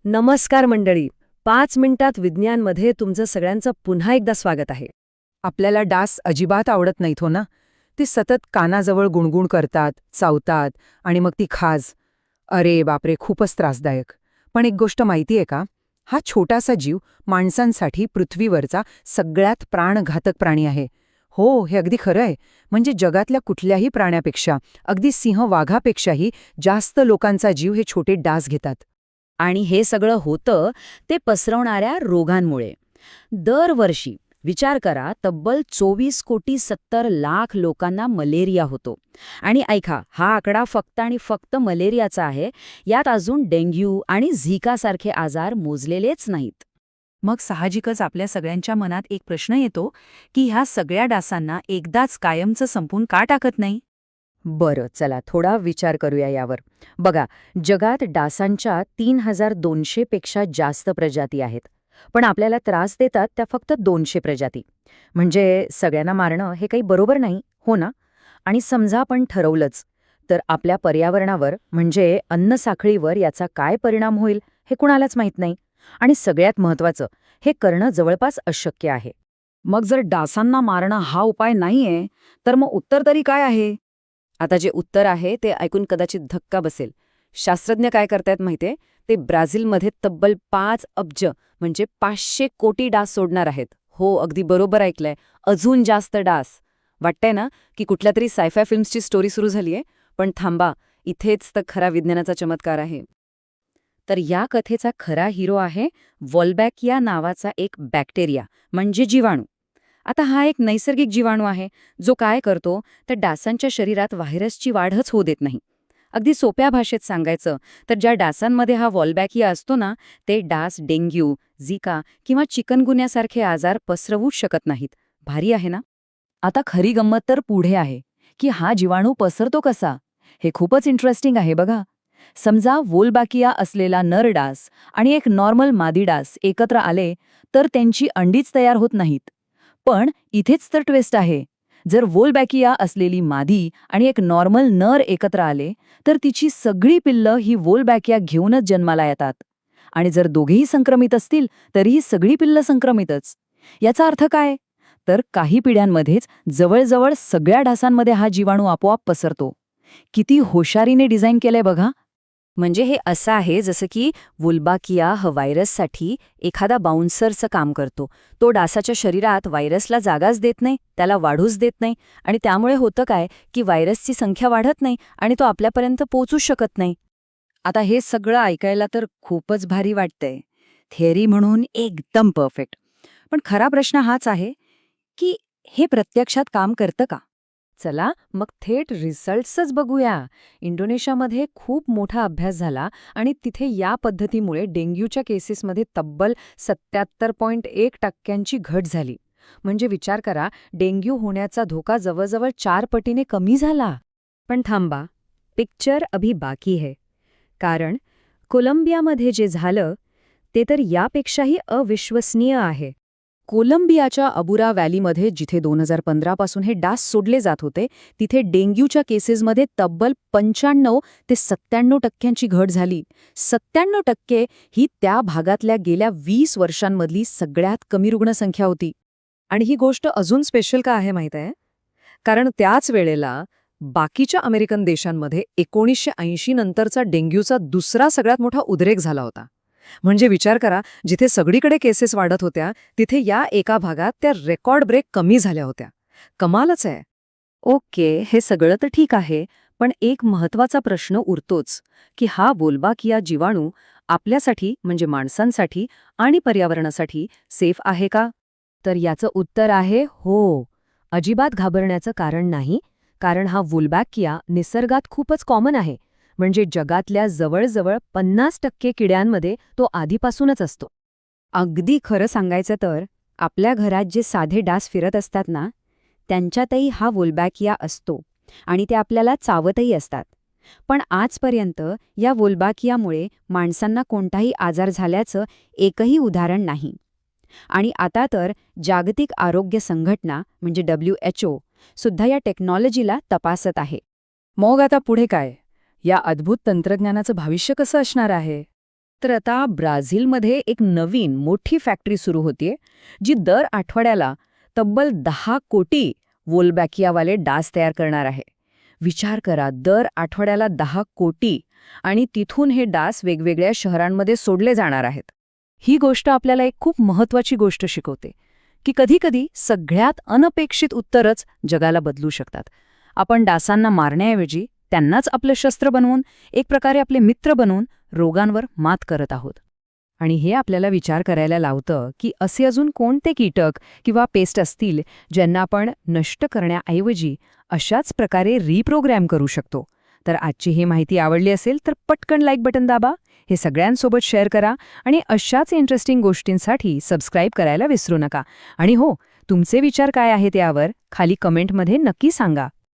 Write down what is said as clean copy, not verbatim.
नमस्कार मंडळी. 5 मिनिटात विज्ञानमध्ये तुमचं सगळ्यांचं पुन्हा एकदा स्वागत आहे. आपल्याला डास अजिबात आवडत नाहीत हो ना. ते सतत कानाजवळ गुणगुण करतात, चावतात आणि मग ती खाज. अरे बापरे, खूपच त्रासदायक. पण एक गोष्ट माहितीये का? हा छोटासा जीव माणसांसाठी पृथ्वीवरचा सगळ्यात प्राणघातक प्राणी आहे. हो, हे अगदी खरं आहे. म्हणजे जगातल्या कुठल्याही प्राण्यापेक्षा, अगदी सिंह वाघापेक्षाही जास्त लोकांचा जीव हे छोटे डास घेतात. आणि हे सगळं होतं ते पसरवणाऱ्या रोगांमुळे. दरवर्षी विचार करा, तब्बल 24,70,00,000 लोकांना मलेरिया होतो. आणि ऐका, हा आकडा फक्त आणि फक्त मलेरियाचा आहे. यात अजून डेंग्यू आणि झिकासारखे आजार मोजलेलेच नाहीत. मग साहजिकच आपल्या सगळ्यांच्या मनात एक प्रश्न येतो की ह्या सगळ्या डासांना एकदाच कायमचं संपून का टाकत नाही? बरं, चला थोडा विचार करूया यावर. बघा, जगात डासांच्या 3,200 पेक्षा जास्त प्रजाती आहेत. पण आपल्याला त्रास देतात त्या फक्त 200 प्रजाती. म्हणजे सगळ्यांना मारणं हे काही बरोबर नाही, हो ना? आणि समजा आपण ठरवलंच, तर आपल्या पर्यावरणावर म्हणजे अन्नसाखळीवर याचा काय परिणाम होईल हे कुणालाच माहीत नाही. आणि सगळ्यात महत्त्वाचं, हे करणं जवळपास अशक्य आहे. मग जर डासांना मारणं हा उपाय नाहीये, तर मग उत्तर तरी काय आहे? आता जे उत्तर आहे ते ऐकून कदाचित धक्का बसेल. शास्त्रज्ञ काय करतायत माहितीये? ते ब्राझीलमध्ये तब्बल 5 अब्ज म्हणजे 500 कोटी डास सोडणार आहेत. हो, अगदी बरोबर ऐकलंय. अजून जास्त डास. वाटतंय ना की कुठल्या तरी सायफाय फिल्म्सची स्टोरी सुरू झालीये? पण थांबा, इथेच तर खरा विज्ञानाचा चमत्कार आहे. तर या कथेचा खरा हिरो आहे वॉल्बॅकिया नावाचा एक बॅक्टेरिया म्हणजे जीवाणू. आता हा एक नैसर्गिक जीवाणू आहे जो काय करतो तर डासांच्या शरीरात व्हायरसची वाढच होऊ देत नाही. अगदी सोप्या भाषेत सांगायचं तर ज्या डासांमध्ये हा वॉल्बॅकिया असतो ना, ते डास डेंग्यू, झिका किंवा चिकनगुन्यासारखे आजार पसरवूच शकत नाहीत. भारी आहे ना? आता खरी गंमत तर पुढे आहे की हा जीवाणू पसरतो कसा. हे खूपच इंटरेस्टिंग आहे बघा. समजा वोल्बाकिया असलेला नर डास आणि एक नॉर्मल मादी डास एकत्र आले तर त्यांची अंडीच तयार होत नाहीत. पण इथेच तर ट्विस्ट आहे. जर वोल्बॅकिया असलेली मादी आणि एक नॉर्मल नर एकत्र आले तर तिची सगळी पिल्लं ही वोल्बॅकिया घेऊनच जन्माला येतात. आणि जर दोघेही संक्रमित असतील तरीही सगळी पिल्लं संक्रमितच. याचा अर्थ काय? तर काही पिढ्यांमध्येच जवळजवळ सगळ्या डासांमध्ये हा जीवाणू आपोआप पसरतो. किती हुशारीने डिझाईन केलंय बघा. म्हणजे हे असं आहे जसं की वुल्बाकिया हा व्हायरससाठी एखादा बाउन्सरचं काम करतो. तो डासाच्या शरीरात व्हायरसला जागाच देत नाही, त्याला वाढूच देत नाही. आणि त्यामुळे होतं काय की व्हायरसची संख्या वाढत नाही आणि तो आपल्यापर्यंत पोहोचूच शकत नाही. आता हे सगळं ऐकायला तर खूपच भारी वाटतंय. थेअरी म्हणून एकदम परफेक्ट. पण खरा प्रश्न हाच आहे की हे प्रत्यक्षात काम करतं का? चला मग थेट रिझल्ट्सच बघूया. इंडोनेशियामध्ये खूप मोठा अभ्यास झाला आणि तिथे या पद्धतीमुळे डेंग्यूच्या केसेसमध्ये तब्बल 77.1% घट झाली. म्हणजे विचार करा, डेंग्यू होण्याचा धोका जवळजवळ 4 पटीने कमी झाला. पण थांबा, पिक्चर अभी बाकी है. कारण कोलंबियामध्ये जे झालं ते तर यापेक्षाही अविश्वसनीय आहे. कोलंबियाच्या अबुरा व्हॅलीमध्ये जिथे 2015 पासून हे डास सोडले जात होते, तिथे डेंग्यूच्या केसेसमध्ये तब्बल 95 ते 97% घट झाली. 97% ही त्या भागातल्या गेल्या 20 वर्षांमधली सगळ्यात कमी रुग्णसंख्या होती. आणि ही गोष्ट अजून स्पेशल का आहे माहीत आहे? कारण त्याच वेळेला बाकीच्या अमेरिकन देशांमध्ये 1980 नंतरचा डेंग्यूचा दुसरा सगळ्यात मोठा उद्रेक झाला होता. म्हणजे विचार करा, जिथे सगळीकडे केसेस वाढत होत्या तिथे या एका भागात त्या रेकॉर्ड ब्रेक कमी झाल्या होत्या. कमालच आहे. ओके, हे सगळं तर ठीक आहे, पण एक महत्वाचा प्रश्न उरतोच की हा वोल्बाकिया जीवाणू आपल्यासाठी म्हणजे माणसांसाठी आणि पर्यावरणासाठी सेफ आहे का? तर याचं उत्तर आहे हो. अजिबात घाबरण्याचं कारण नाही. कारण हा वुल्बॅकिया निसर्गात खूपच कॉमन आहे. म्हणजे जगातल्या जवळजवळ 50% किड्यांमध्ये तो आधीपासूनच असतो. अगदी खरं सांगायचं तर आपल्या घरात जे साधे डास फिरत असतात ना, त्यांच्यातही हा वोल्बॅकिया असतो आणि ते आपल्याला चावतही असतात. पण आजपर्यंत या वोल्बॅकियामुळे माणसांना कोणताही आजार झाल्याचं एकही उदाहरण नाही. आणि आता तर जागतिक आरोग्य संघटना म्हणजे WHO सुद्धा या टेक्नॉलॉजीला तपासत आहे. मग आता पुढे काय? या अद्भुत तंत्रज्ञानाचं भविष्य कसं असणार आहे? तर आता ब्राझीलमध्ये एक नवीन मोठी फॅक्टरी सुरू होतीये जी दर आठवड्याला तब्बल 10 कोटी वोल्बॅकियावाले डास तयार करणार आहे. विचार करा, दर आठवड्याला 10 कोटी, आणि तिथून हे डास वेगवेगळ्या शहरांमध्ये सोडले जाणार आहेत. ही गोष्ट आपल्याला एक खूप महत्वाची गोष्ट शिकवते की कधीकधी सगळ्यात अनपेक्षित उत्तरच जगाला बदलू शकतात. आपण डासांना मारण्याऐवजी त्यांनाच आपलं शस्त्र बनवून, एक प्रकारे आपले मित्र बनवून रोगांवर मात करत आहोत. आणि हे आपल्याला विचार करायला लावतं की असे अजून कोणते कीटक किंवा पेस्ट असतील ज्यांना आपण नष्ट करण्याऐवजी अशाच प्रकारे रिप्रोग्रॅम करू शकतो. तर आजची ही माहिती आवडली असेल तर पटकन लाईक बटन दाबा, हे सगळ्यांसोबत शेअर करा आणि अशाच इंटरेस्टिंग गोष्टींसाठी सबस्क्राईब करायला विसरू नका. आणि हो, तुमचे विचार काय आहेत यावर खाली कमेंटमध्ये नक्की सांगा.